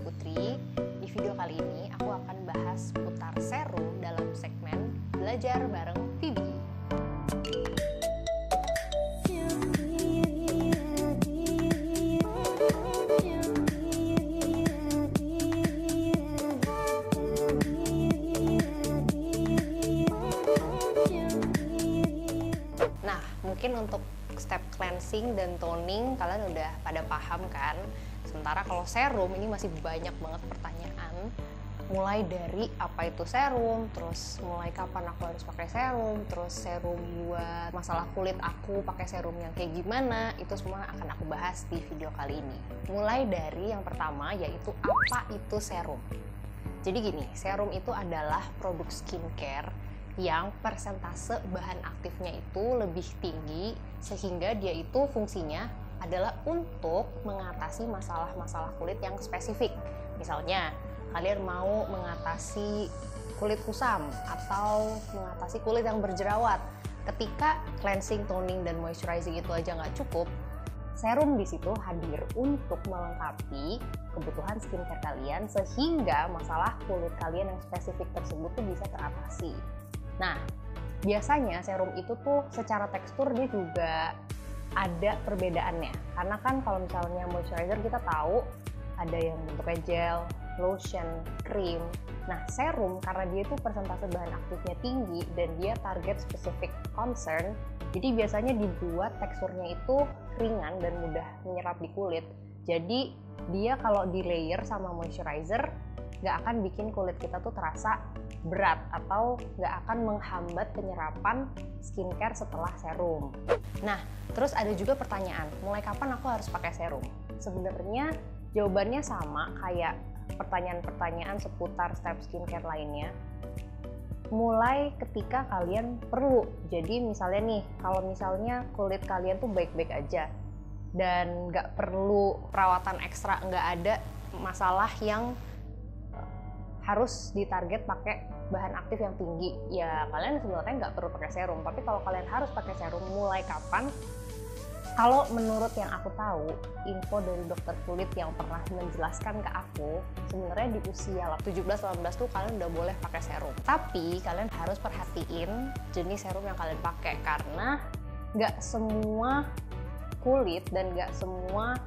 Putri. Di video kali ini aku akan bahas seputar serum dalam segmen Belajar bareng Phoebe. Nah, mungkin untuk step cleansing dan toning kalian udah pada paham kan? Sementara kalau serum ini masih banyak banget pertanyaan. Mulai dari apa itu serum, terus mulai kapan aku harus pakai serum, terus serum buat masalah kulit aku pakai serum yang kayak gimana, itu semua akan aku bahas di video kali ini. Mulai dari yang pertama yaitu apa itu serum. Jadi gini, serum itu adalah produk skincare yang persentase bahan aktifnya itu lebih tinggi sehingga dia itu fungsinya adalah untuk mengatasi masalah-masalah kulit yang spesifik. Misalnya, kalian mau mengatasi kulit kusam atau mengatasi kulit yang berjerawat. Ketika cleansing, toning, dan moisturizing itu aja nggak cukup, serum di situ hadir untuk melengkapi kebutuhan skincare kalian sehingga masalah kulit kalian yang spesifik tersebut tuh bisa teratasi. Nah, biasanya serum itu tuh secara tekstur dia juga ada perbedaannya, karena kan kalau misalnya moisturizer kita tahu ada yang bentuknya gel, lotion, krim. Nah, serum karena dia itu persentase bahan aktifnya tinggi dan dia target specific concern, jadi biasanya dibuat teksturnya itu ringan dan mudah menyerap di kulit. Jadi dia kalau di layer sama moisturizer nggak akan bikin kulit kita tuh terasa berat atau nggak akan menghambat penyerapan skincare setelah serum. Nah, terus ada juga pertanyaan, mulai kapan aku harus pakai serum? Sebenarnya jawabannya sama kayak pertanyaan-pertanyaan seputar step skincare lainnya. Mulai ketika kalian perlu. Jadi misalnya nih, kalau misalnya kulit kalian tuh baik-baik aja dan nggak perlu perawatan ekstra, nggak ada masalah yang harus ditarget pakai bahan aktif yang tinggi, ya kalian sebenarnya nggak perlu pakai serum. Tapi kalau kalian harus pakai serum, mulai kapan? Kalau menurut yang aku tahu, info dari dokter kulit yang pernah menjelaskan ke aku, sebenarnya di usia 17-18 tuh kalian udah boleh pakai serum. Tapi kalian harus perhatiin jenis serum yang kalian pakai, karena nggak semua kulit dan nggak semua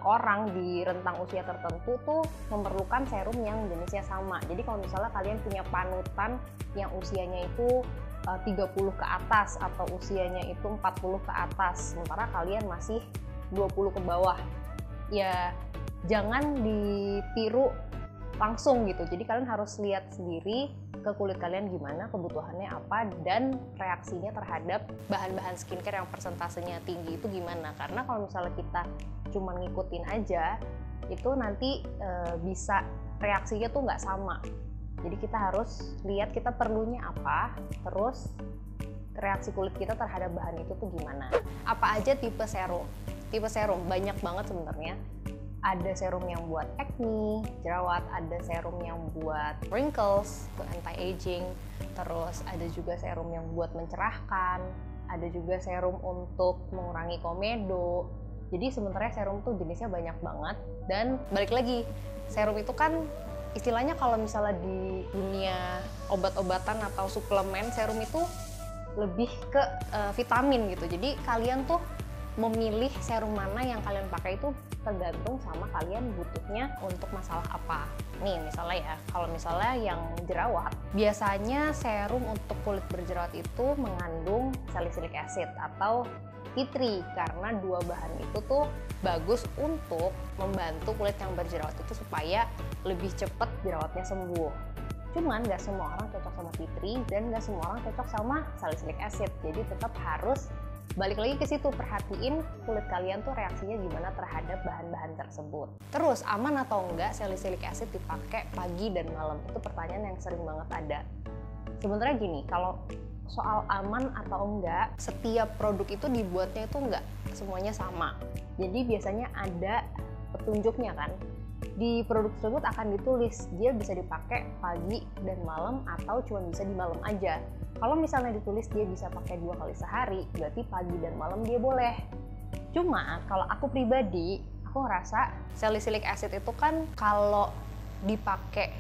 orang di rentang usia tertentu tuh memerlukan serum yang jenisnya sama. Jadi kalau misalnya kalian punya panutan yang usianya itu 30 ke atas atau usianya itu 40 ke atas, sementara kalian masih 20 ke bawah, ya jangan ditiru langsung gitu. Jadi kalian harus lihat sendiri ke kulit kalian gimana, kebutuhannya apa, dan reaksinya terhadap bahan-bahan skincare yang persentasenya tinggi itu gimana. Karena kalau misalnya kita cuma ngikutin aja, itu nanti bisa reaksinya tuh nggak sama. Jadi kita harus lihat kita perlunya apa, terus reaksi kulit kita terhadap bahan itu tuh gimana. Apa aja tipe serum? Tipe serum banyak banget sebenarnya. Ada serum yang buat acne, jerawat, ada serum yang buat wrinkles, anti-aging, terus ada juga serum yang buat mencerahkan, ada juga serum untuk mengurangi komedo. Jadi sebenarnya serum tuh jenisnya banyak banget. Dan balik lagi, serum itu kan istilahnya kalau misalnya di dunia obat-obatan atau suplemen, serum itu lebih ke vitamin gitu. Jadi kalian tuh memilih serum mana yang kalian pakai itu tergantung sama kalian butuhnya untuk masalah apa. Nih misalnya ya, kalau misalnya yang jerawat, biasanya serum untuk kulit berjerawat itu mengandung salicylic acid atau tea tree, karena dua bahan itu tuh bagus untuk membantu kulit yang berjerawat itu supaya lebih cepat jerawatnya sembuh. Cuman nggak semua orang cocok sama tea tree dan nggak semua orang cocok sama salicylic acid. Jadi tetap harus balik lagi ke situ, perhatiin kulit kalian tuh reaksinya gimana terhadap bahan-bahan tersebut. Terus aman atau enggak salicylic acid dipakai pagi dan malam? Itu pertanyaan yang sering banget ada. Sebenarnya gini, kalau soal aman atau enggak, setiap produk itu dibuatnya itu enggak semuanya sama. Jadi biasanya ada petunjuknya kan. Di produk tersebut akan ditulis dia bisa dipakai pagi dan malam atau cuma bisa di malam aja. Kalau misalnya ditulis dia bisa pakai 2 kali sehari, berarti pagi dan malam dia boleh. Cuma kalau aku pribadi, aku ngerasa salicylic acid itu kan kalau dipakai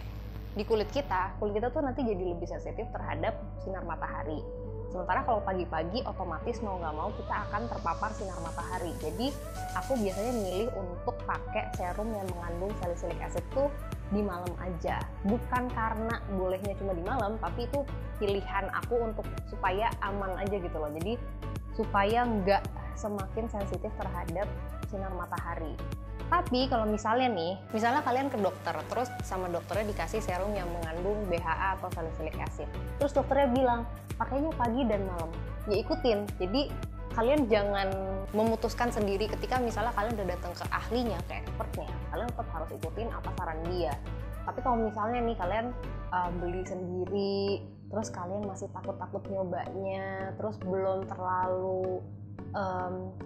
di kulit kita tuh nanti jadi lebih sensitif terhadap sinar matahari. Sementara kalau pagi-pagi otomatis mau nggak mau kita akan terpapar sinar matahari. Jadi aku biasanya milih untuk pakai serum yang mengandung salicylic acid tuh di malam aja. Bukan karena bolehnya cuma di malam, tapi itu pilihan aku untuk supaya aman aja gitu loh. Jadi supaya nggak semakin sensitif terhadap sinar matahari. Tapi kalau misalnya kalian ke dokter, terus sama dokternya dikasih serum yang mengandung BHA atau salicylic acid. Terus dokternya bilang, pakainya pagi dan malam. Ya ikutin. Jadi kalian jangan memutuskan sendiri ketika misalnya kalian udah datang ke ahlinya, ke expertnya. Kalian tetap harus ikutin apa saran dia. Tapi kalau misalnya nih kalian beli sendiri, terus kalian masih takut-takut nyobanya, terus belum terlalu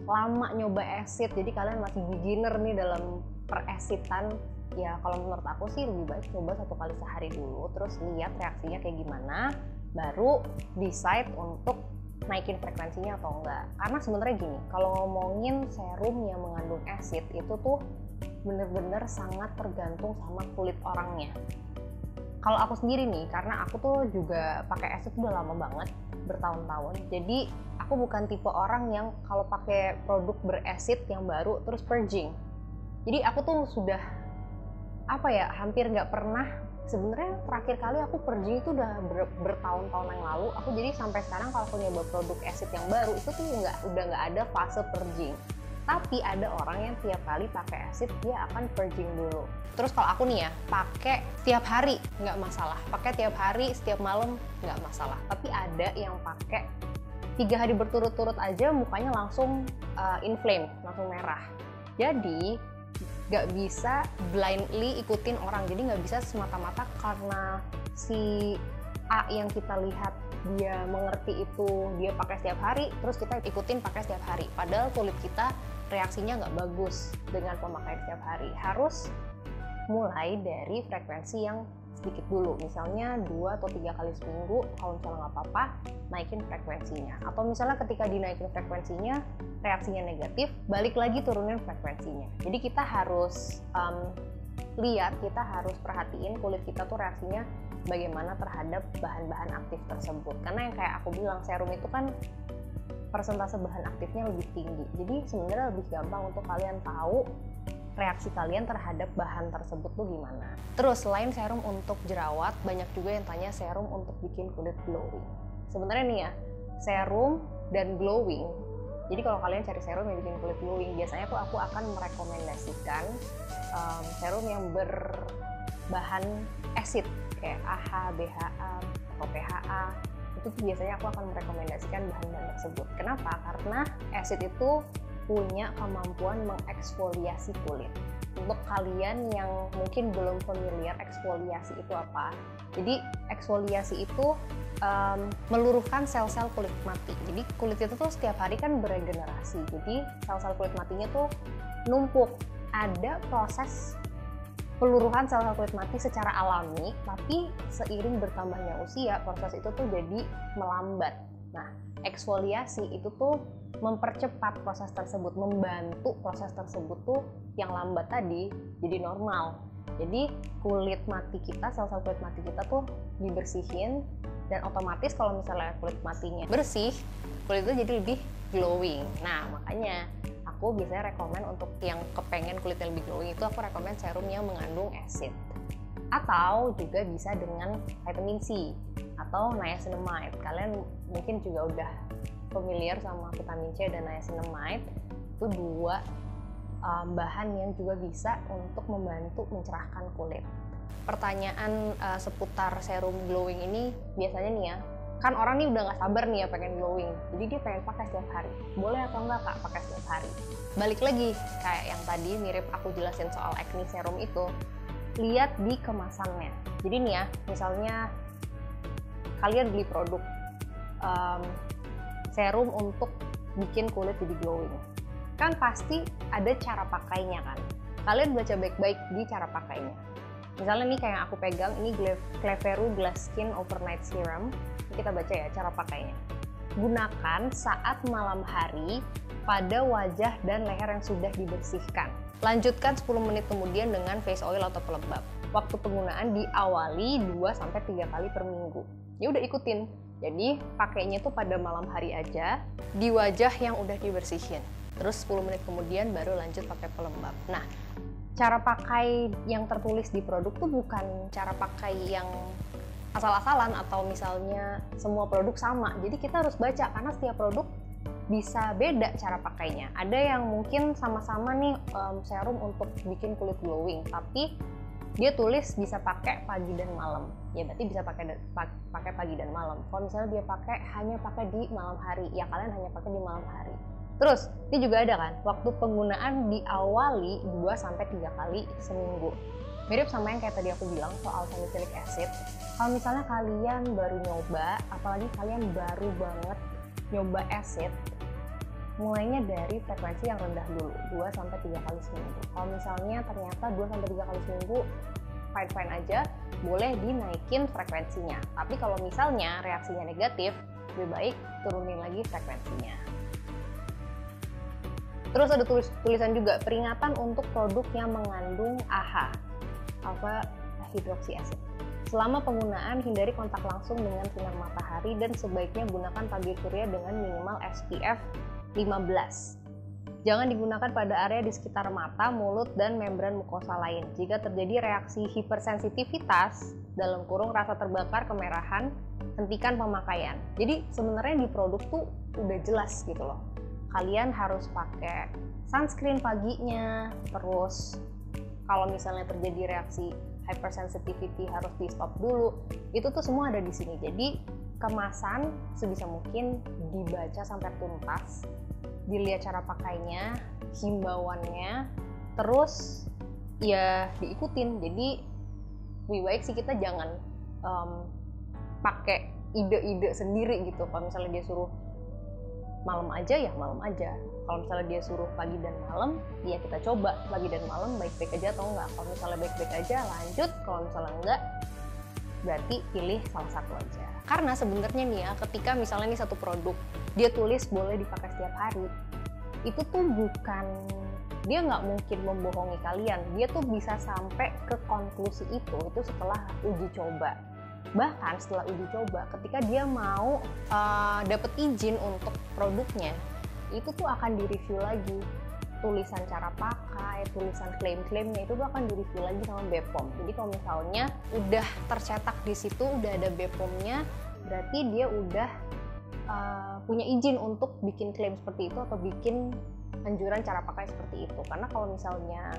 lama nyoba acid, jadi kalian masih beginner nih dalam perasitan, ya kalau menurut aku sih lebih baik coba 1 kali sehari dulu, terus lihat reaksinya kayak gimana, baru decide untuk naikin frekuensinya atau enggak. Karena sebenarnya gini, kalau ngomongin serum yang mengandung acid itu tuh bener-bener sangat tergantung sama kulit orangnya. Kalau aku sendiri nih, karena aku tuh juga pakai acid udah lama banget, bertahun-tahun. Jadi aku bukan tipe orang yang kalau pakai produk berasid yang baru terus purging. Jadi aku tuh sudah hampir nggak pernah. Sebenarnya terakhir kali aku purging itu udah bertahun-tahun yang lalu. Aku jadi sampai sekarang kalau aku nyoba produk acid yang baru itu tuh udah nggak ada fase purging. Tapi ada orang yang tiap kali pakai acid dia akan purging dulu. Terus kalau aku nih ya, pakai tiap hari nggak masalah. Pakai tiap hari, setiap malam nggak masalah. Tapi ada yang pakai 3 hari berturut-turut aja mukanya langsung inflame, langsung merah. Jadi nggak bisa blindly ikutin orang. Jadi nggak bisa semata-mata karena si A yang kita lihat dia mengerti itu dia pakai setiap hari, terus kita ikutin pakai setiap hari. Padahal kulit kita reaksinya nggak bagus dengan pemakaian setiap hari. Harus mulai dari frekuensi yang sedikit dulu, misalnya 2 atau 3 kali seminggu. Kalau misalnya nggak apa-apa, naikin frekuensinya. Atau misalnya ketika dinaikin frekuensinya reaksinya negatif, balik lagi turunin frekuensinya. Jadi kita harus kita harus perhatiin kulit kita tuh reaksinya bagaimana terhadap bahan-bahan aktif tersebut. Karena yang kayak aku bilang, serum itu kan persentase bahan aktifnya lebih tinggi. Jadi sebenarnya lebih gampang untuk kalian tahu reaksi kalian terhadap bahan tersebut tuh gimana. Terus selain serum untuk jerawat, banyak juga yang tanya serum untuk bikin kulit glowing. Sebenarnya nih ya, serum dan glowing. Jadi kalau kalian cari serum yang bikin kulit glowing, biasanya tuh aku akan merekomendasikan serum yang berbahan acid kayak AHA, BHA, atau PHA. Itu tuh biasanya aku akan merekomendasikan bahan-bahan tersebut. Kenapa? Karena acid itu punya kemampuan mengeksfoliasi kulit. Untuk kalian yang mungkin belum familiar eksfoliasi itu apa, jadi eksfoliasi itu meluruhkan sel-sel kulit mati. Jadi kulit itu tuh setiap hari kan beregenerasi, jadi sel-sel kulit matinya tuh numpuk. Ada proses peluruhan sel-sel kulit mati secara alami, tapi seiring bertambahnya usia, proses itu tuh jadi melambat. Nah, eksfoliasi itu tuh mempercepat proses tersebut, membantu proses tersebut tuh yang lambat tadi jadi normal. Jadi kulit mati kita, sel-sel kulit mati kita tuh dibersihin, dan otomatis kalau misalnya kulit matinya bersih, kulit itu jadi lebih glowing. Nah, makanya aku biasanya rekomen untuk yang kepengen kulitnya lebih glowing itu aku rekomen serum yang mengandung acid. Atau juga bisa dengan vitamin C atau niacinamide. Kalian mungkin juga udah familiar sama vitamin C dan niacinamide. Itu 2 bahan yang juga bisa untuk membantu mencerahkan kulit. Pertanyaan seputar serum glowing ini biasanya nih ya, kan orang nih udah nggak sabar nih ya pengen glowing, jadi dia pengen pakai setiap hari. Boleh atau enggak kak pakai setiap hari? Balik lagi kayak yang tadi mirip aku jelasin soal acne serum itu, lihat di kemasannya. Jadi nih ya, misalnya kalian beli produk serum untuk bikin kulit jadi glowing, kan pasti ada cara pakainya kan. Kalian baca baik-baik di cara pakainya. Misalnya nih kayak yang aku pegang, ini Cleveru Glass Skin Overnight Serum. Kita baca ya cara pakainya. Gunakan saat malam hari pada wajah dan leher yang sudah dibersihkan. Lanjutkan 10 menit kemudian dengan face oil atau pelembab. Waktu penggunaan diawali 2-3 kali per minggu. Ya udah ikutin. Jadi pakainya tuh pada malam hari aja di wajah yang udah dibersihin. Terus 10 menit kemudian baru lanjut pakai pelembab. Nah, cara pakai yang tertulis di produk tuh bukan cara pakai yang asal-asalan atau misalnya semua produk sama. Jadi kita harus baca karena setiap produk bisa beda cara pakainya. Ada yang mungkin sama-sama nih serum untuk bikin kulit glowing, tapi dia tulis bisa pakai pagi dan malam. Ya berarti bisa pakai pagi dan malam. Kalau misalnya dia hanya pakai di malam hari, ya kalian hanya pakai di malam hari. Terus, ini juga ada kan, waktu penggunaan diawali 2-3 kali seminggu. Mirip sama yang kayak tadi aku bilang soal salicylic acid. Kalau misalnya kalian baru nyoba, apalagi kalian baru banget nyoba acid, mulainya dari frekuensi yang rendah dulu, 2-3 kali seminggu. Kalau misalnya ternyata 2-3 kali seminggu fine-fine aja, boleh dinaikin frekuensinya. Tapi kalau misalnya reaksinya negatif, lebih baik turunin lagi frekuensinya. Terus ada tulisan juga, peringatan untuk produk yang mengandung AHA, alpha hydroxy acid. Selama penggunaan, hindari kontak langsung dengan sinar matahari dan sebaiknya gunakan tabir surya dengan minimal SPF 15. Jangan digunakan pada area di sekitar mata, mulut, dan membran mukosa lain. Jika terjadi reaksi hipersensitivitas, dalam kurung rasa terbakar, kemerahan, hentikan pemakaian. Jadi sebenarnya di produk tuh udah jelas gitu loh. Kalian harus pakai sunscreen paginya, terus kalau misalnya terjadi reaksi hypersensitivity harus di stop dulu. Itu tuh semua ada di sini. Jadi kemasan sebisa mungkin dibaca sampai tuntas, dilihat cara pakainya, himbauannya, terus ya diikutin. Jadi lebih baik sih kita jangan pakai ide-ide sendiri gitu. Kalau misalnya dia suruh malam aja ya malam aja. Kalau misalnya dia suruh pagi dan malam, ya kita coba pagi dan malam baik-baik aja atau enggak. Kalau misalnya baik-baik aja lanjut, kalau misalnya enggak berarti pilih salah satu aja. Karena sebenarnya nih ya, ketika misalnya nih satu produk dia tulis boleh dipakai setiap hari, itu tuh bukan, dia nggak mungkin membohongi kalian. Dia tuh bisa sampai ke konklusi itu setelah uji coba. Bahkan setelah uji coba, ketika dia mau dapet izin untuk produknya, itu tuh akan direview lagi. Tulisan cara pakai, tulisan klaim-klaimnya itu tuh akan direview lagi sama BPOM. Jadi kalau misalnya udah tercetak di situ, udah ada BPOM-nya, berarti dia udah punya izin untuk bikin klaim seperti itu atau bikin anjuran cara pakai seperti itu. Karena kalau misalnya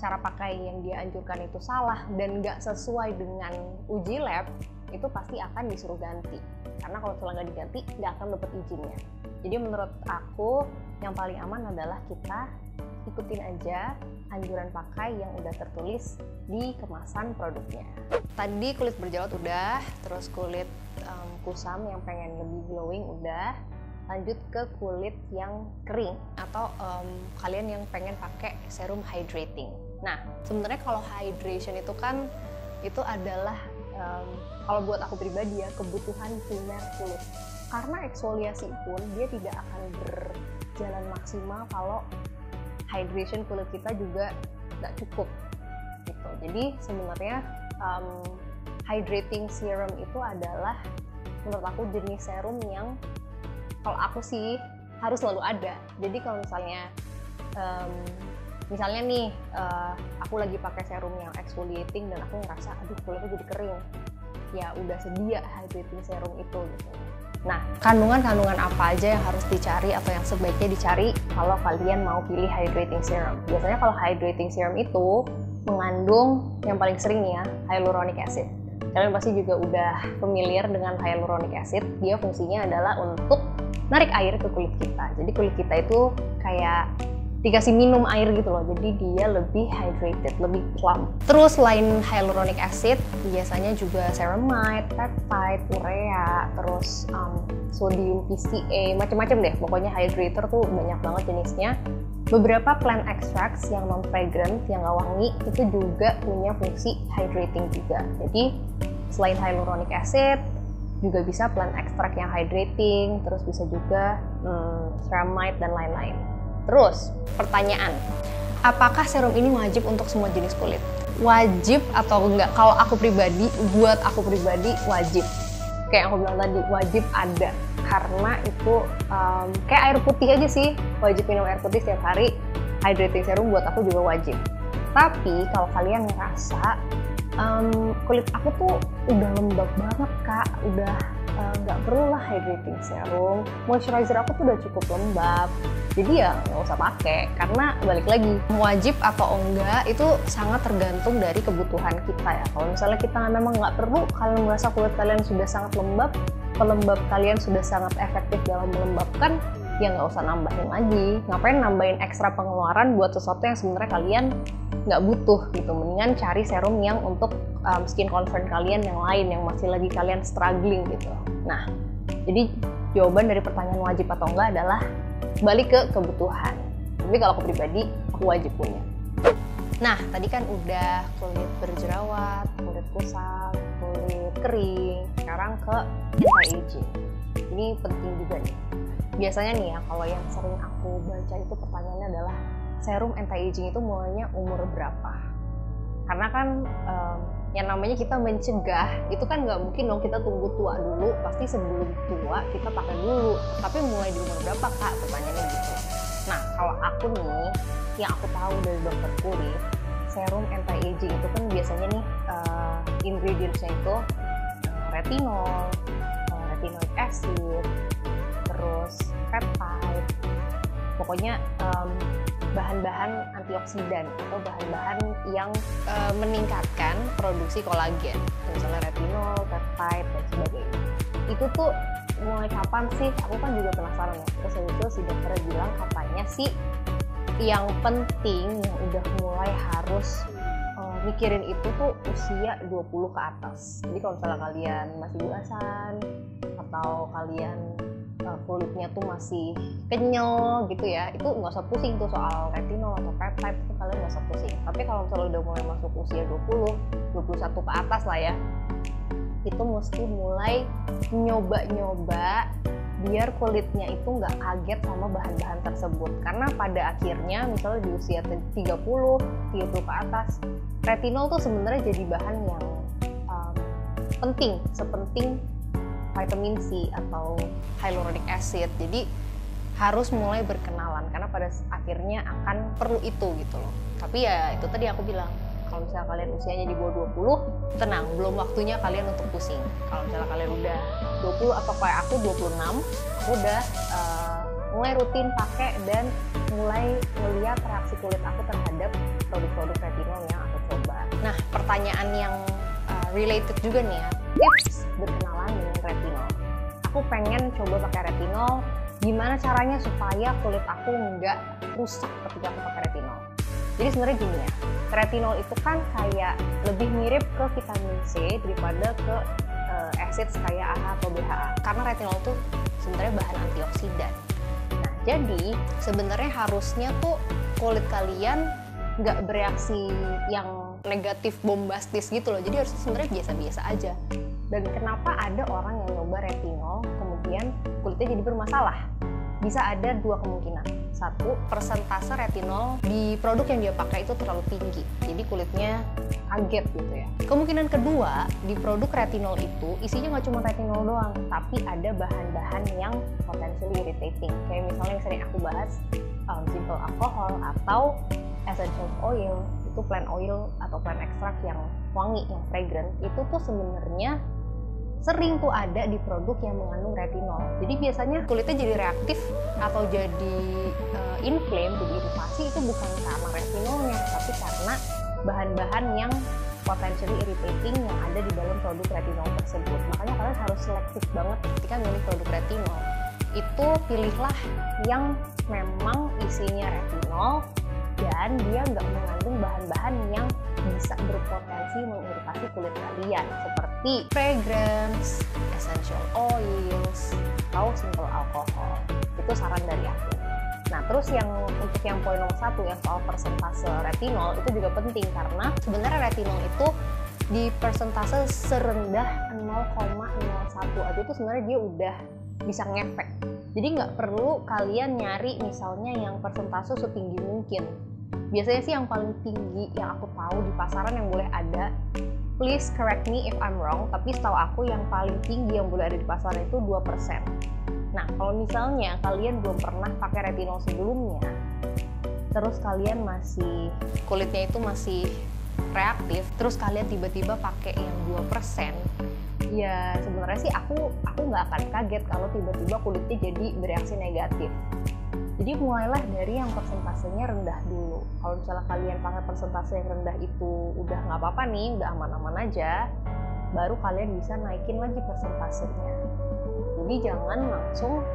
cara pakai yang dia anjurkan itu salah dan nggak sesuai dengan uji lab, itu pasti akan disuruh ganti. Karena kalau misalnya nggak diganti, nggak akan dapat izinnya. Jadi menurut aku yang paling aman adalah kita ikutin aja anjuran pakai yang udah tertulis di kemasan produknya. Tadi kulit berjerawat udah, terus kulit kusam yang pengen lebih glowing udah, lanjut ke kulit yang kering atau kalian yang pengen pakai serum hydrating. Nah, sebenarnya kalau hydration itu kan itu adalah kalau buat aku pribadi ya kebutuhan primer kulit. Karena eksfoliasi pun dia tidak akan berjalan maksimal kalau hydration kulit kita juga nggak cukup gitu. Jadi sebenarnya hydrating serum itu adalah menurut aku jenis serum yang kalau aku sih harus selalu ada. Jadi kalau misalnya nih aku lagi pakai serum yang exfoliating dan aku ngerasa aduh kulitnya jadi kering, ya udah sedia hydrating serum itu gitu. Nah, kandungan-kandungan apa aja yang harus dicari atau yang sebaiknya dicari kalau kalian mau pilih hydrating serum? Biasanya kalau hydrating serum itu mengandung yang paling sering ya hyaluronic acid. Kalian pasti juga udah familiar dengan hyaluronic acid. Dia fungsinya adalah untuk narik air ke kulit kita. Jadi kulit kita itu kayak dikasih minum air gitu loh, jadi dia lebih hydrated, lebih plump. Terus selain hyaluronic acid, biasanya juga ceramide, peptide, urea, terus sodium PCA, macam-macam deh. Pokoknya hydrator tuh banyak banget jenisnya. Beberapa plant extracts yang non-fragrant, yang nggak wangi, itu juga punya fungsi hydrating juga. Jadi selain hyaluronic acid, juga bisa plant extract yang hydrating, terus bisa juga ceramide dan lain-lain. Terus, pertanyaan, Apakah serum ini wajib untuk semua jenis kulit? Wajib atau enggak? Kalau aku pribadi, buat aku pribadi wajib. Kayak aku bilang tadi, wajib ada. Karena itu kayak air putih aja sih. Wajib minum air putih setiap hari. Hydrating serum buat aku juga wajib. Tapi kalau kalian ngerasa kulit aku tuh udah lembab banget kak, udah nggak perlu lah hydrating serum, moisturizer aku tuh udah cukup lembab, jadi ya nggak usah pakai. Karena balik lagi, wajib atau enggak itu sangat tergantung dari kebutuhan kita ya. Kalau misalnya kita memang nggak perlu, kalian merasa kulit kalian sudah sangat lembab, pelembab kalian sudah sangat efektif dalam melembabkan, ya nggak usah nambahin lagi. Ngapain nambahin ekstra pengeluaran buat sesuatu yang sebenarnya kalian nggak butuh gitu. Mendingan cari serum yang untuk skin concern kalian yang lain, yang masih lagi kalian struggling gitu. Nah, jadi jawaban dari pertanyaan wajib atau enggak adalah balik ke kebutuhan. Tapi kalau aku pribadi, aku wajib punya. Nah, tadi kan udah kulit berjerawat, kulit kusam, kulit kering, sekarang ke anti-aging. Ini penting juga nih. Biasanya nih ya, kalau yang sering aku baca itu pertanyaannya adalah serum anti-aging itu mulainya umur berapa? Karena kan yang namanya kita mencegah, itu kan nggak mungkin dong kita tunggu tua dulu, pasti sebelum tua kita pakai dulu. Tapi mulai di umur berapa kak? Pertanyaannya gitu. Nah, kalau aku nih, yang aku tahu dari dokter kulit, serum anti-aging itu kan biasanya nih ingredientsnya itu retinol, retinoic acid, terus peptide, pokoknya bahan-bahan antioksidan atau bahan-bahan yang meningkatkan produksi kolagen, misalnya retinol, peptide, dan sebagainya. Itu tuh mulai kapan sih? Aku kan juga penasaran ya. Terus habis itu si dokter bilang katanya sih yang penting yang udah mulai harus mikirin itu tuh usia 20 ke atas. Jadi kalau misalnya kalian masih belasan atau kalian kulitnya tuh masih kenyal gitu ya, itu nggak usah pusing tuh soal retinol atau peptide, itu kalian nggak usah pusing. Tapi kalau misalnya udah mulai masuk usia 20, 21 ke atas lah ya, itu mesti mulai nyoba-nyoba biar kulitnya itu nggak kaget sama bahan-bahan tersebut. Karena pada akhirnya misalnya di usia 30 ke atas, retinol tuh sebenarnya jadi bahan yang penting, sepenting vitamin C atau hyaluronic acid. Jadi harus mulai berkenalan karena pada akhirnya akan perlu itu gitu loh. Tapi ya itu tadi aku bilang, kalau misalnya kalian usianya di bawah 20, tenang, belum waktunya kalian untuk pusing. Kalau misalnya kalian udah 20 atau kayak aku 26, aku udah mulai rutin pakai dan mulai melihat reaksi kulit aku terhadap produk-produk retinol yang aku coba. Nah, pertanyaan yang related juga nih ya, tips berkenalan dengan retinol. Aku pengen coba pakai retinol, gimana caranya supaya kulit aku nggak rusak ketika aku pakai retinol. Jadi sebenarnya gini ya, retinol itu kan kayak lebih mirip ke vitamin C daripada ke acids kayak AHA atau BHA. Karena retinol itu sebenarnya bahan antioksidan. Nah, jadi sebenarnya harusnya tuh kulit kalian nggak bereaksi yang negatif bombastis gitu loh. Jadi harusnya sebenarnya biasa-biasa aja. Dan kenapa ada orang yang nyoba retinol kemudian kulitnya jadi bermasalah? Bisa ada dua kemungkinan. Satu, persentase retinol di produk yang dia pakai itu terlalu tinggi, jadi kulitnya kaget gitu ya. Kemungkinan kedua, di produk retinol itu isinya nggak cuma retinol doang, tapi ada bahan-bahan yang potentially irritating. Kayak misalnya yang sering aku bahas, simple alcohol atau essential oil, itu plant oil atau plant extract yang wangi, yang fragrant, itu tuh sebenarnya sering tuh ada di produk yang mengandung retinol. Jadi biasanya kulitnya jadi reaktif atau jadi inflame, jadi iritasi, itu bukan karena retinolnya, tapi karena bahan-bahan yang potentially irritating yang ada di dalam produk retinol tersebut. Makanya kalian harus selektif banget ketika milih produk retinol. Itu pilihlah yang memang isinya retinol dan dia nggak mengandung bahan-bahan yang bisa berpotensi mengiritasi kulit kalian seperti fragrance, essential oils, atau simple alcohol. Itu saran dari aku. Nah, terus yang untuk yang poin nomor 1 yang soal persentase retinol itu juga penting karena sebenarnya retinol itu di persentase serendah 0,01 aja itu sebenarnya dia udah bisa ngefek. Jadi nggak perlu kalian nyari misalnya yang persentase setinggi mungkin. Biasanya sih yang paling tinggi yang aku tahu di pasaran yang boleh ada, please correct me if I'm wrong, tapi setahu aku yang paling tinggi yang boleh ada di pasaran itu 2%. Nah, kalau misalnya kalian belum pernah pakai retinol sebelumnya, terus kalian masih kulitnya itu masih reaktif, terus kalian tiba-tiba pakai yang 2%, ya sebenarnya sih aku nggak akan kaget kalau tiba-tiba kulitnya jadi bereaksi negatif. Jadi mulailah dari yang persentasenya rendah dulu. Kalau misalnya kalian pakai persentase yang rendah itu udah nggak apa-apa nih, udah aman-aman aja, baru kalian bisa naikin lagi persentasenya. Jadi jangan langsung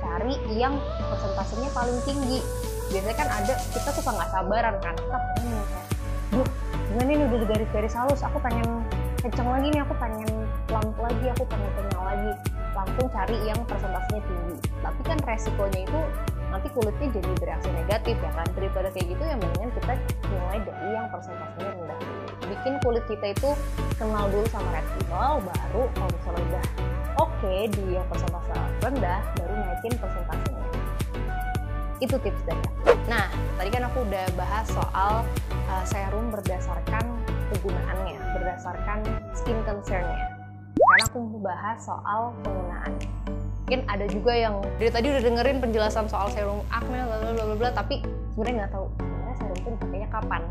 cari yang persentasenya paling tinggi. Biasanya kan ada, kita suka nggak sabaran kan, duh gimana ini udah garis-garis halus, aku pengen kenceng lagi nih, aku pengen plump lagi, aku pengen kenyal lagi, langsung cari yang persentasenya tinggi. Tapi kan resikonya itu nanti kulitnya jadi bereaksi negatif ya kan. Daripada kayak gitu ya mendingan kita mulai dari yang persentasenya rendah dulu. Bikin kulit kita itu kenal dulu sama retinol, baru kalau misalnya udah oke di yang persentase rendah, baru naikin persentasenya. Itu tips dari aku. Nah, tadi kan aku udah bahas soal serum berdasarkan penggunaannya, berdasarkan skin concern-nya. Karena aku mau bahas soal penggunaannya. Mungkin ada juga yang dari tadi udah dengerin penjelasan soal serum acne bla tapi sebenarnya nggak tahu sebenarnya serum itu dipakainya kapan.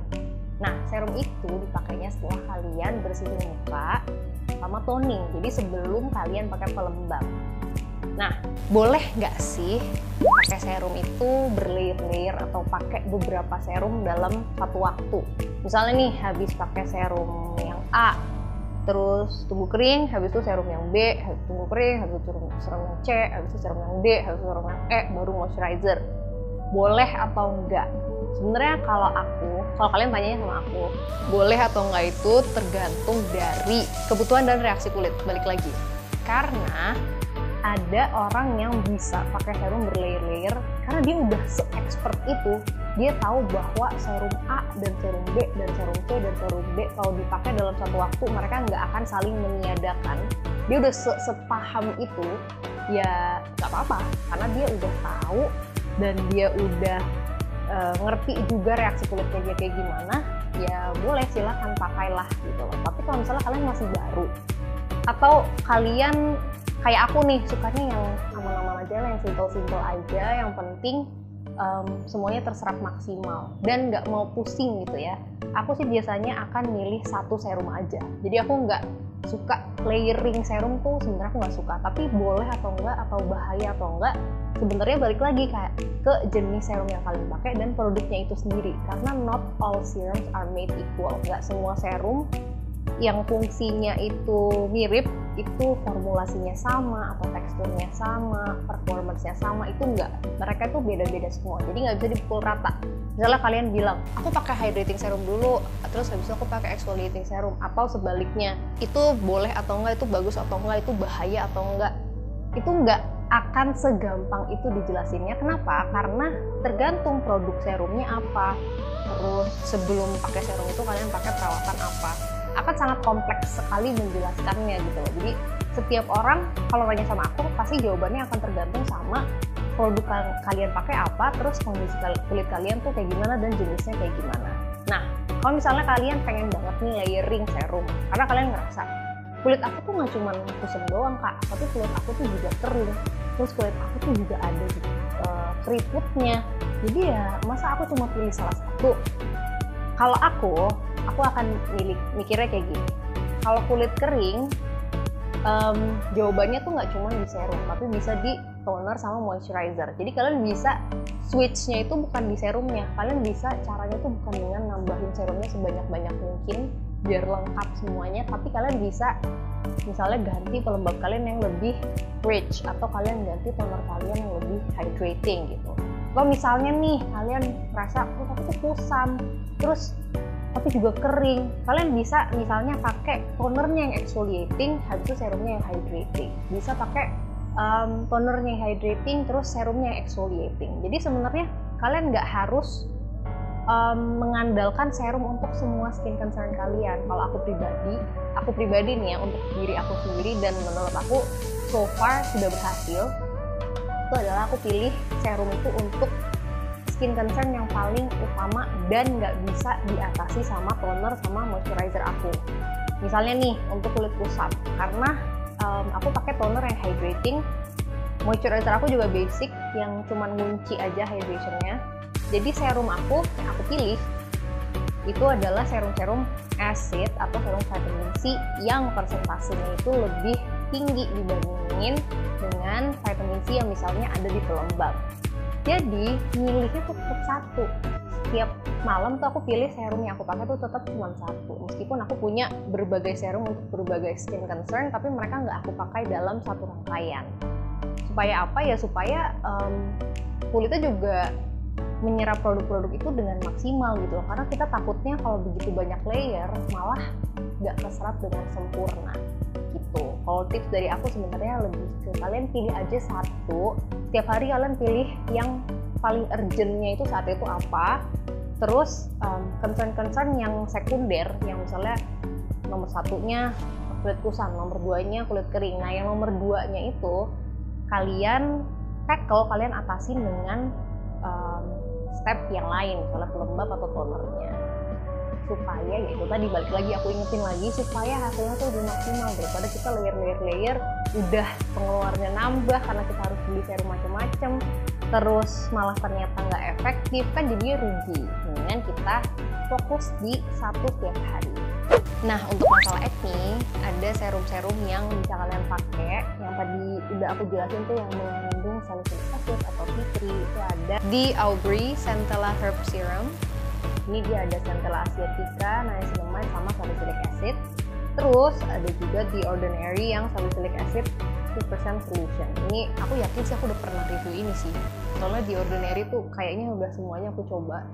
Nah, serum itu dipakainya setelah kalian bersihin muka sama toning. Jadi sebelum kalian pakai pelembab. Nah, boleh nggak sih pakai serum itu berlayer-layer atau pakai beberapa serum dalam satu waktu? Misalnya nih habis pakai serum yang A, terus tunggu kering, habis itu serum yang B, habis itu tunggu kering, habis itu serum yang C, habis itu serum yang D, habis itu serum yang E, baru moisturizer. Boleh atau enggak? Sebenarnya kalau kalian tanyanya sama aku, boleh atau enggak itu tergantung dari kebutuhan dan reaksi kulit. Balik lagi, karena ada orang yang bisa pakai serum berlayer-layer karena dia udah se-expert itu. Dia tahu bahwa serum A dan serum B dan serum C dan serum D kalau dipakai dalam satu waktu mereka nggak akan saling meniadakan. Dia udah sepaham itu, ya nggak apa-apa karena dia udah tahu dan dia udah ngerti juga reaksi kulitnya dia kayak gimana. Ya boleh, silahkan pakailah gitu loh. Tapi kalau misalnya kalian masih baru atau kalian kayak aku nih sukanya yang aman-aman aja, yang simple-simple aja, yang penting semuanya terserap maksimal dan nggak mau pusing gitu ya. Aku sih biasanya akan milih satu serum aja. Jadi aku nggak suka layering serum tuh, sebenarnya aku nggak suka. Tapi boleh atau enggak, atau bahaya atau enggak, sebenarnya balik lagi kayak ke jenis serum yang kalian pakai dan produknya itu sendiri. Karena not all serums are made equal. Nggak semua serum yang fungsinya itu mirip, itu formulasinya sama atau teksturnya sama, performance-nya sama, itu enggak. Mereka itu beda-beda semua, jadi nggak bisa dipukul rata. Misalnya kalian bilang, aku pakai hydrating serum dulu, terus habis itu aku pakai exfoliating serum, atau sebaliknya, itu boleh atau enggak, itu bagus atau enggak, itu bahaya atau enggak. Itu enggak akan segampang itu dijelasinnya. Kenapa? Karena tergantung produk serumnya apa, terus sebelum pakai serum itu kalian pakai perawatan apa. Akan sangat kompleks sekali menjelaskannya gitu loh. Jadi setiap orang kalau tanya sama aku pasti jawabannya akan tergantung sama produk kalian pakai apa, terus kondisi kulit kalian tuh kayak gimana dan jenisnya kayak gimana. Nah, kalau misalnya kalian pengen banget nih layering serum karena kalian ngerasa kulit aku tuh nggak cuma kusam doang kak, tapi kulit aku tuh juga kering, terus kulit aku tuh juga ada keriputnya. Jadi ya masa aku cuma pilih salah satu? Kalau aku akan mikirnya kayak gini. Kalau kulit kering, jawabannya tuh nggak cuma di serum, tapi bisa di toner sama moisturizer. Jadi kalian bisa switch-nya itu bukan di serumnya. Kalian bisa caranya tuh bukan dengan nambahin serumnya sebanyak-banyak mungkin biar lengkap semuanya, tapi kalian bisa misalnya ganti pelembab kalian yang lebih rich, atau kalian ganti toner kalian yang lebih hydrating gitu. Kalau misalnya nih kalian merasa aku tuh kusam, terus tapi juga kering, kalian bisa misalnya pakai tonernya yang exfoliating, habis itu serumnya yang hydrating. Bisa pakai tonernya yang hydrating, terus serumnya yang exfoliating. Jadi sebenarnya kalian nggak harus mengandalkan serum untuk semua skin concern kalian. Kalau aku pribadi nih ya, untuk diri aku sendiri dan menurut aku so far sudah berhasil, itu adalah aku pilih serum itu untuk skin concern yang paling utama dan nggak bisa diatasi sama toner sama moisturizer aku. Misalnya nih untuk kulit kusam, karena aku pakai toner yang hydrating, moisturizer aku juga basic yang cuman ngunci aja hydrationnya. Jadi serum aku yang aku pilih itu adalah serum-serum acid atau serum vitamin C yang persentasenya itu lebih tinggi dibandingin dengan vitamin C yang misalnya ada di pelembab. Jadi milihnya tuh tetap satu. Setiap malam tuh aku pilih serum yang aku pakai tuh tetap cuma satu. Meskipun aku punya berbagai serum untuk berbagai skin concern, tapi mereka nggak aku pakai dalam satu rangkaian. Supaya apa ya? Supaya kulitnya juga menyerap produk-produk itu dengan maksimal gitu loh. Karena kita takutnya kalau begitu banyak layer malah nggak keserap dengan sempurna gitu. Kalau tips dari aku sebenarnya lebih ke kalian pilih aja satu. Tiap hari kalian pilih yang paling urgentnya itu saat itu apa. Terus concern-concern yang sekunder, yang misalnya nomor satunya kulit kusam, nomor duanya kulit kering. Nah yang nomor duanya itu kalian tackle, kalian atasin dengan step yang lain, misalnya pelembab atau tonernya, supaya ya itu tadi balik lagi aku ingetin lagi supaya hasilnya tuh lebih maksimal daripada kita layer udah pengeluarannya nambah karena kita harus beli serum macam-macam terus malah ternyata nggak efektif, kan jadinya rugi. Mendingan kita fokus di satu tiap hari. Nah untuk masalah acne ada serum-serum yang bisa kalian pakai, yang tadi udah aku jelasin tuh yang mengandung salicylic acid atau tea tree. Itu ada di Aubrey Centella Herb Serum. Ini dia ada Centella asiatica, niacinamide sama salicylic acid. Terus ada juga The Ordinary yang salicylic acid 2% solution. Ini aku yakin sih aku udah pernah review ini sih. Soalnya The Ordinary tuh kayaknya udah semuanya aku coba.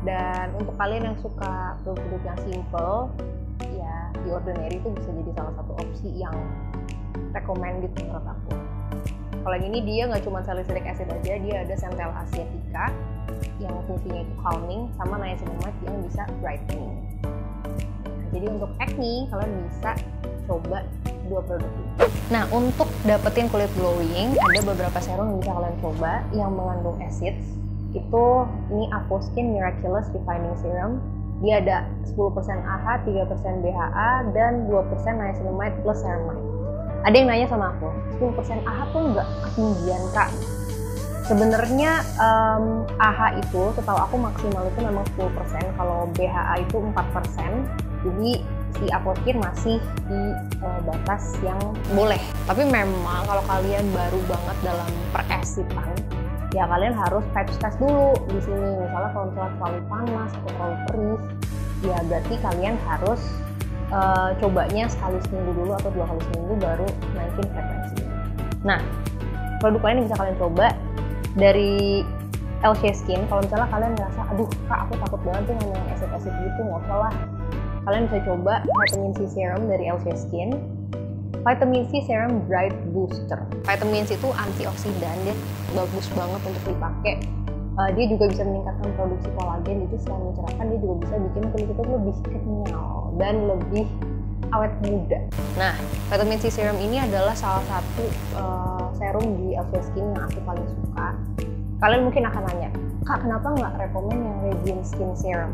Dan untuk kalian yang suka produk-produk yang simple, ya The Ordinary itu bisa jadi salah satu opsi yang recommended menurut aku. Kalau yang ini dia nggak cuma salicylic acid aja, dia ada Centella asiatica yang fungsinya itu calming, sama niacinamide yang bisa brightening. Nah, jadi untuk acne kalian bisa coba dua produk ini. Nah untuk dapetin kulit glowing ada beberapa serum yang bisa kalian coba yang mengandung acids. Itu ini Avoskin Miraculous Refining Serum. Dia ada 10% AHA, 3% BHA, dan 2% niacinamide plus ceramide. Ada yang nanya sama aku, 10% AHA tuh nggak ketinggian kak? Sebenarnya AHA itu setahu aku maksimal itu memang 10%, kalau BHA itu 4%. Jadi si Avoskin masih di batas yang boleh. Tapi memang kalau kalian baru banget dalam per-acidan, ya kalian harus patch test dulu di sini. Misalnya kalau misalnya terlalu panas atau terlalu perih, ya berarti kalian harus cobanya sekali seminggu dulu atau 2 kali seminggu baru naikin frekuensi. Nah, produk lain yang bisa kalian coba dari LC Skin. Kalau misalnya kalian ngerasa, aduh kak aku takut banget tuh sama yang acid gitu, nggak usah lah. Kalian bisa coba Vitamin C Serum dari LC Skin. Vitamin C Serum Bright Booster. Vitamin C itu antioksidan, dia bagus banget untuk dipakai. Dia juga bisa meningkatkan produksi kolagen, jadi selain mencerahkan dia juga bisa bikin kulit kita lebih kenyal dan lebih awet muda. Nah, Vitamin C Serum ini adalah salah satu serum di LC Skin yang aku paling suka. Kalian mungkin akan nanya, kak kenapa nggak rekomen yang Radiant Skin Serum?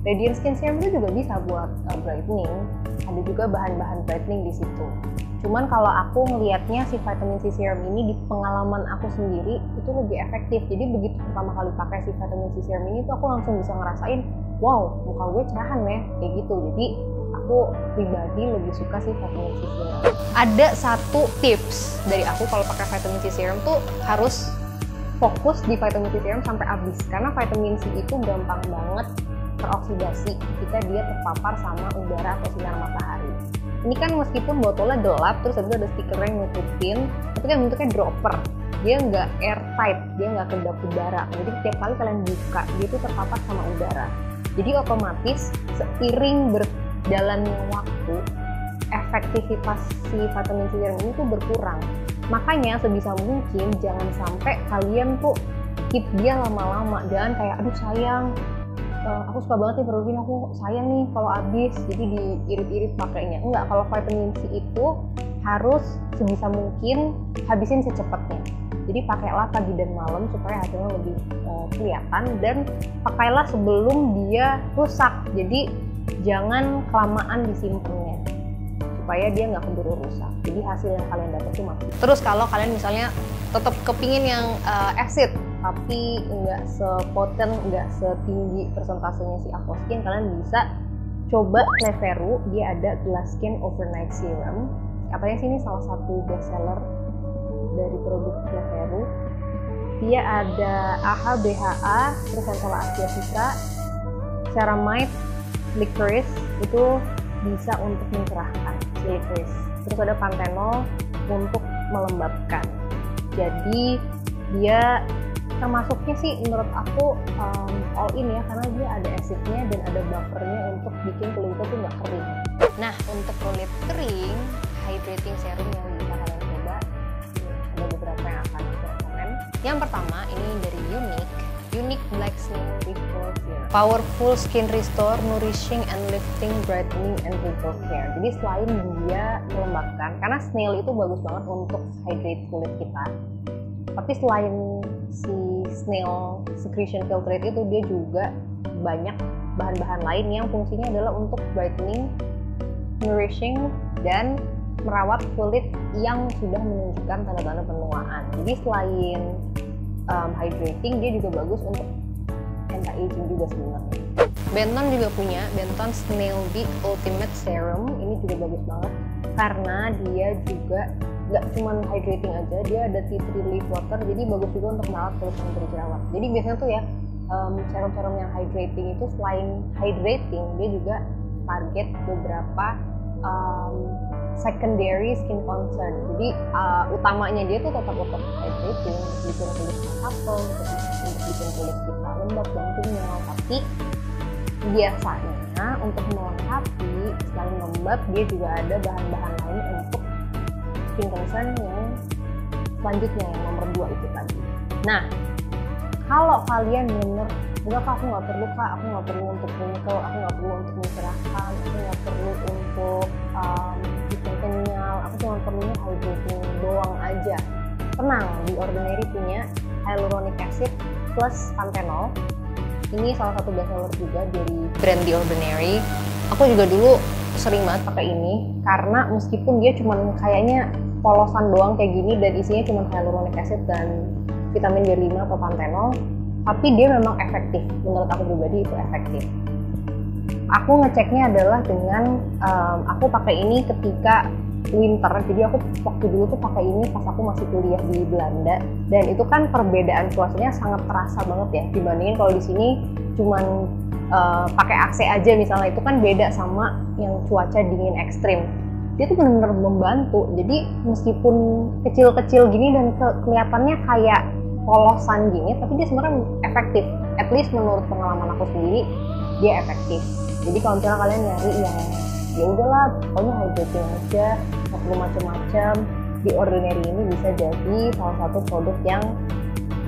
Radiant Skin Serum itu juga bisa buat brightening, ada juga bahan-bahan brightening di situ. Cuman kalau aku ngelihatnya si Vitamin C Serum ini di pengalaman aku sendiri itu lebih efektif. Jadi begitu pertama kali pakai si Vitamin C Serum ini tuh aku langsung bisa ngerasain, wow muka gue cerahan ya, kayak gitu. Jadi aku pribadi lebih suka si Vitamin C Serum. Ada satu tips dari aku kalau pakai Vitamin C Serum tuh harus fokus di Vitamin C Serum sampai habis. Karena Vitamin C itu gampang banget teroksidasi ketika dia terpapar sama udara atau sinar matahari. Ini kan meskipun botolnya gelap, terus habis itu ada stiker yang nutupin, tapi kan bentuknya dropper. Dia nggak airtight, dia nggak kedap udara. Jadi setiap kali kalian buka, dia itu terpapar sama udara. Jadi otomatis seiring berjalannya waktu, efektivitas si vitamin C serum ini tuh berkurang. Makanya sebisa mungkin jangan sampai kalian tuh keep dia lama-lama. Jangan kayak, aduh sayang, aku suka banget nih produk ini, aku sayang nih kalau habis, jadi diirit-irit pakainya. Enggak, kalau vitamin C itu harus sebisa mungkin habisin secepatnya. Jadi pakailah pagi dan malam supaya hasilnya lebih kelihatan, dan pakailah sebelum dia rusak. Jadi jangan kelamaan disimpannya supaya dia nggak keburu rusak. Jadi hasil yang kalian dapat itu maksimal. Terus kalau kalian misalnya tetap kepingin yang acid tapi nggak sepoten, nggak setinggi persentasenya si Aquaskin, kalian bisa coba Cleveru. Dia ada Glass Skin Overnight Serum. Katanya sini salah satu best seller dari produk Cleveru. Dia ada AHA, BHA, terus Centella Asiatica, Ceramide, Licorice, itu bisa untuk mencerahkan si licorice. Terus ada Panthenol untuk melembabkan. Jadi dia termasuknya sih menurut aku all in ya, karena dia ada acidnya dan ada buffernya untuk bikin kulit kita tuh nggak kering. Nah, untuk kulit kering, hydrating serum yang bisa kalian coba ada beberapa yang akan aku rekomen. Yang pertama ini dari Unique Black Snail Wrinkle Care. Powerful Skin Restore, Nourishing and Lifting, Brightening and Wrinkle Care. Jadi selain dia melembabkan, karena snail itu bagus banget untuk hydrate kulit kita, tapi selain si snail secretion filtrate itu, dia juga banyak bahan-bahan lain yang fungsinya adalah untuk brightening, nourishing, dan merawat kulit yang sudah menunjukkan tanda-tanda penuaan. Jadi selain hydrating, dia juga bagus untuk anti-aging juga sebenarnya. Benton juga punya Benton Snail Bead Ultimate Serum. Ini juga bagus banget karena dia juga nggak cuma hydrating aja, dia ada tea tree leaf water, jadi bagus juga untuk merawat kulit yang berjerawat. Jadi biasanya tuh ya serum-serum yang hydrating itu selain hydrating, dia juga target beberapa secondary skin concern. Jadi utamanya dia tuh tetap untuk hydrating, untuk bikin kulit kita supple, untuk bikin kulit kita lembab dan kenyal. Tapi biasanya untuk melengkapi selain lembab, dia juga ada bahan-bahan lain untuk skin concern yang selanjutnya, yang nomor 2 itu tadi. Nah, kalau kalian bener enggak kak, aku nggak perlu kak, aku nggak perlu untuk wrinkle, aku nggak perlu untuk mencerahkan, aku nggak perlu untuk bikin kenyal, aku cuma perlunya hydrating doang aja. Tenang, The Ordinary punya hyaluronic acid plus panthenol. Ini salah satu best seller juga dari brand The Ordinary. Aku juga dulu sering banget pakai ini karena meskipun dia cuma kayaknya polosan doang kayak gini dan isinya cuma hyaluronic acid dan vitamin B5 atau panthenol, tapi dia memang efektif. Menurut aku pribadi itu efektif. Aku ngeceknya adalah dengan aku pakai ini ketika winter. Jadi aku waktu dulu tuh pakai ini pas aku masih kuliah di Belanda, dan itu kan perbedaan cuacanya sangat terasa banget ya dibandingin kalau di sini cuman pakai AC aja misalnya. Itu kan beda sama yang cuaca dingin ekstrim. Dia tuh benar-benar membantu. Jadi meskipun kecil-kecil gini dan kelihatannya kayak polosan gini, tapi dia sebenarnya efektif. At least menurut pengalaman aku sendiri, dia efektif. Jadi kalau misalnya kalian nyari yang ya udahlah pokoknya hydrating aja, nggak perlu macam-macam, The Ordinary ini bisa jadi salah satu produk yang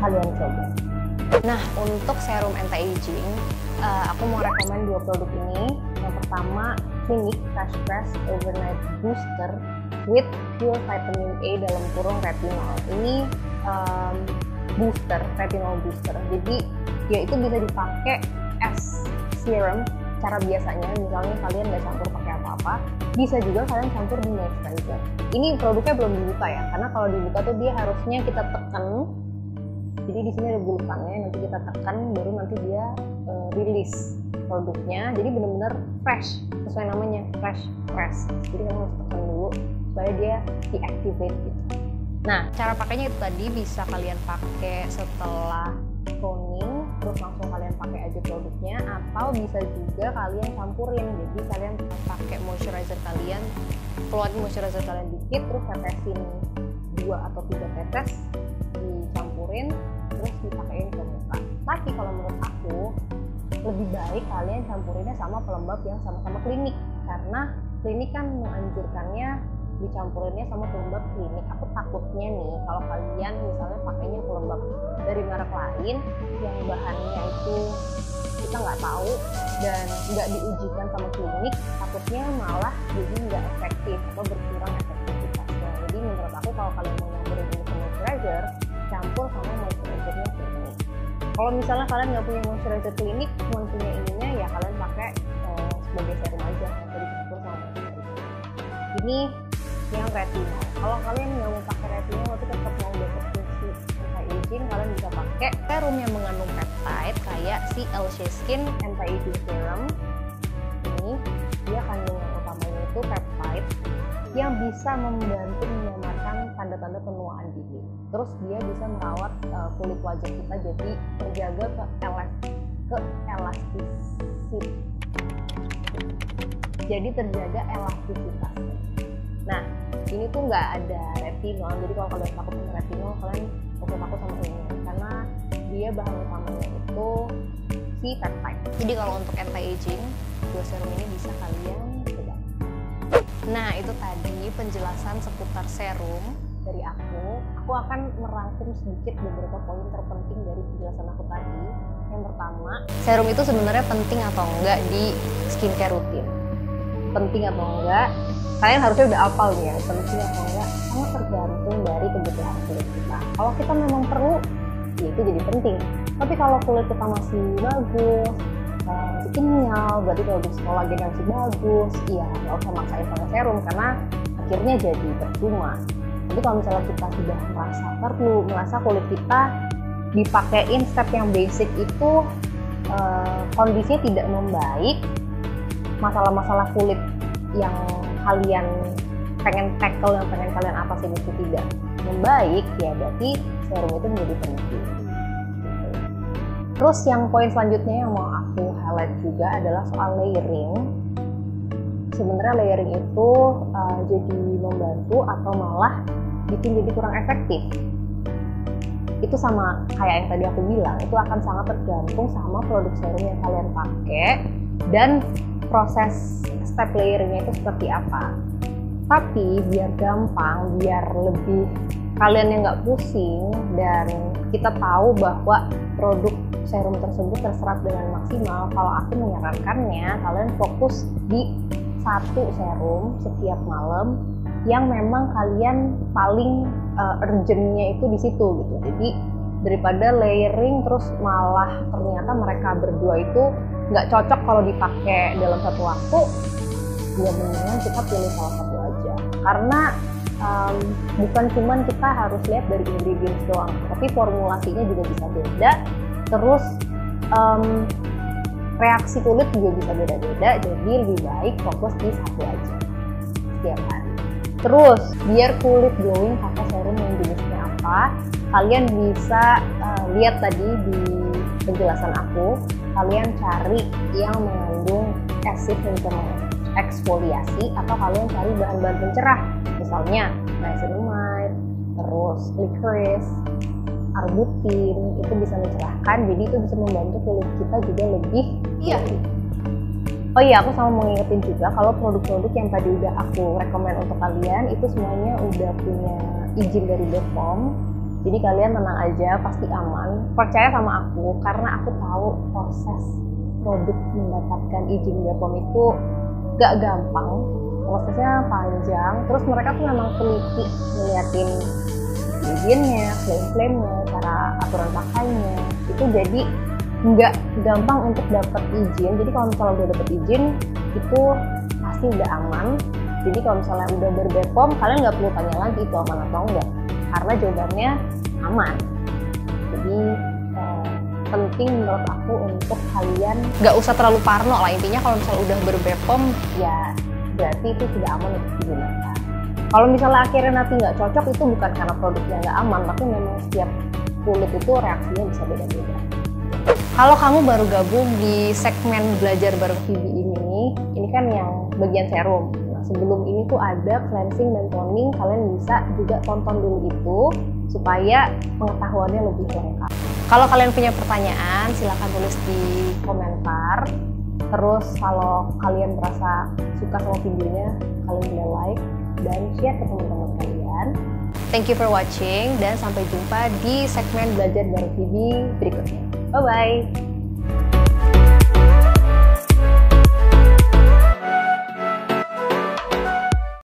kalian coba. Nah, untuk serum anti-aging, aku mau rekomen 2 produk ini. Yang pertama, Clinique Fresh Press Overnight Booster with Pure Vitamin A dalam kurung retinol. Ini booster, retinol booster. Jadi ya itu bisa dipakai as serum cara biasanya. Misalnya kalian nggak campur pakai apa-apa, bisa juga kalian campur di moisturizer. Ini produknya belum dibuka ya, karena kalau dibuka tuh dia harusnya kita tekan. Jadi di sini ada bulutannya, nanti kita tekan baru nanti dia rilis produknya. Jadi benar-benar fresh, sesuai namanya fresh press. Jadi kamu harus tekan dulu supaya dia deactivate gitu. Nah, cara pakainya itu tadi bisa kalian pakai setelah toning, terus langsung kalian pakai aja produknya, atau bisa juga kalian campurin. Jadi kalian pakai moisturizer kalian, keluarin moisturizer kalian dikit, terus tetesin 2 atau 3 tetes, dicampurin, terus dipakein ke muka. Tapi kalau menurut aku, lebih baik kalian campurinnya sama pelembab yang sama-sama Clinique, karena Clinique kan menganjurkannya dicampurinnya sama pelembab Clinique. Aku takutnya nih kalau kalian misalnya pakainya pelembab dari merek lain yang bahannya itu kita nggak tahu dan nggak diujikan sama Clinique, takutnya malah jadi nggak efektif atau berkurang efektivitasnya. Jadi menurut aku kalau kalian mau nyampurin ini ke moisturizer, dicampur sama moisturizer-nya klinik. Kalau misalnya kalian nggak punya moisturizer klinik, cuma punya ininya, ya kalian pakai sebagai serum aja atau dicampur sama moisturizer. Ini yang retinol. Kalau kalian nggak mau pakai retinol tapi tetap mau dapat fungsi anti-aging, kalian bisa pakai serum yang mengandung peptide kayak si Elshe Skin Anti-Aging Serum. Ini dia kandungan utamanya itu peptide yang bisa membantu menyamarkan tanda-tanda penuaan gigi. Terus dia bisa merawat kulit wajah kita jadi terjaga jadi terjaga elastisitasnya. Nah, ini tuh nggak ada retinol, jadi kalau kalian takut sama retinol, kalian takut sama ini karena dia bahan utamanya itu si peptide. Jadi kalau untuk anti-aging, dua serum ini bisa kalian coba. Nah, itu tadi penjelasan seputar serum dari aku. Aku akan merangkum sedikit beberapa poin terpenting dari penjelasan aku tadi. Yang pertama, serum itu sebenarnya penting atau enggak di skincare rutin. Penting atau enggak, kalian harusnya udah hafal nih ya, penting atau enggak, sangat tergantung dari kebutuhan kulit kita. Kalau kita memang perlu, ya itu jadi penting. Tapi kalau kulit kita masih bagus, masih kenyal, berarti produksi kolagen yang masih bagus, iya nggak usah maksain pakai serum karena akhirnya jadi percuma. Tapi kalau misalnya kita sudah merasa perlu, merasa kulit kita dipakein step yang basic itu kondisinya tidak membaik, masalah-masalah kulit yang kalian pengen tackle, yang pengen kalian atasin itu tidak membaik, ya berarti serum itu menjadi penting. Terus yang poin selanjutnya yang mau aku highlight juga adalah soal layering. Sebenarnya layering itu jadi membantu atau malah bikin jadi kurang efektif. Itu sama kayak yang tadi aku bilang, itu akan sangat tergantung sama produk serum yang kalian pakai dan proses step layeringnya itu seperti apa. Tapi biar gampang, biar lebih kalian yang nggak pusing dan kita tahu bahwa produk serum tersebut terserap dengan maksimal, kalau aku menyarankannya kalian fokus di satu serum setiap malam yang memang kalian paling urgentnya itu di situ gitu. Jadi daripada layering terus malah ternyata mereka berdua itu nggak cocok kalau dipakai dalam satu waktu, ya mendingan kita pilih salah satu aja. Karena bukan cuman kita harus lihat dari ingredients doang, tapi formulasinya juga bisa beda. Terus reaksi kulit juga bisa beda-beda, jadi lebih baik fokus di satu aja setiap hari. Terus biar kulit glowing pakai serum yang jenisnya apa, kalian bisa lihat tadi di penjelasan aku, kalian cari yang mengandung acid untuk mengeksfoliasi, atau kalian cari bahan-bahan pencerah, misalnya niacinamide, terus licorice, arbutin, itu bisa mencerahkan, jadi itu bisa membantu kulit kita juga lebih glowing. Oh iya, aku sama mau ngingetin juga kalau produk-produk yang tadi udah aku rekomend untuk kalian itu semuanya udah punya izin dari BPOM. Jadi kalian tenang aja, pasti aman. Percaya sama aku karena aku tahu proses produk mendapatkan izin BPOM itu gak gampang. Prosesnya panjang. Terus mereka tuh memang teliti ngeliatin izinnya, klaim-klaimnya, cara aturan pakainya. Itu jadi nggak gampang untuk dapat izin. Jadi kalau misalnya udah dapat izin itu pasti udah aman. Jadi kalau misalnya udah ber-BPOM, kalian nggak perlu tanya lagi itu aman atau enggak, karena jawabannya aman. Jadi penting menurut aku untuk kalian nggak usah terlalu parno lah, intinya kalau misalnya udah ber-BPOM ya berarti itu sudah aman untuk digunakan. Kalau misalnya akhirnya nanti nggak cocok, itu bukan karena produknya nggak aman, tapi memang setiap kulit itu reaksinya bisa beda-beda. Kalau kamu baru gabung di segmen belajar bareng Phoebe ini kan yang bagian serum. Nah, sebelum ini tuh ada cleansing dan toning, kalian bisa juga tonton dulu itu supaya pengetahuannya lebih lengkap. Kalau kalian punya pertanyaan, silahkan tulis di komentar. Terus kalau kalian merasa suka sama videonya, kalian boleh like dan share ke teman-teman kalian. Thank you for watching dan sampai jumpa di segmen belajar bareng Phoebe berikutnya. Bye-bye!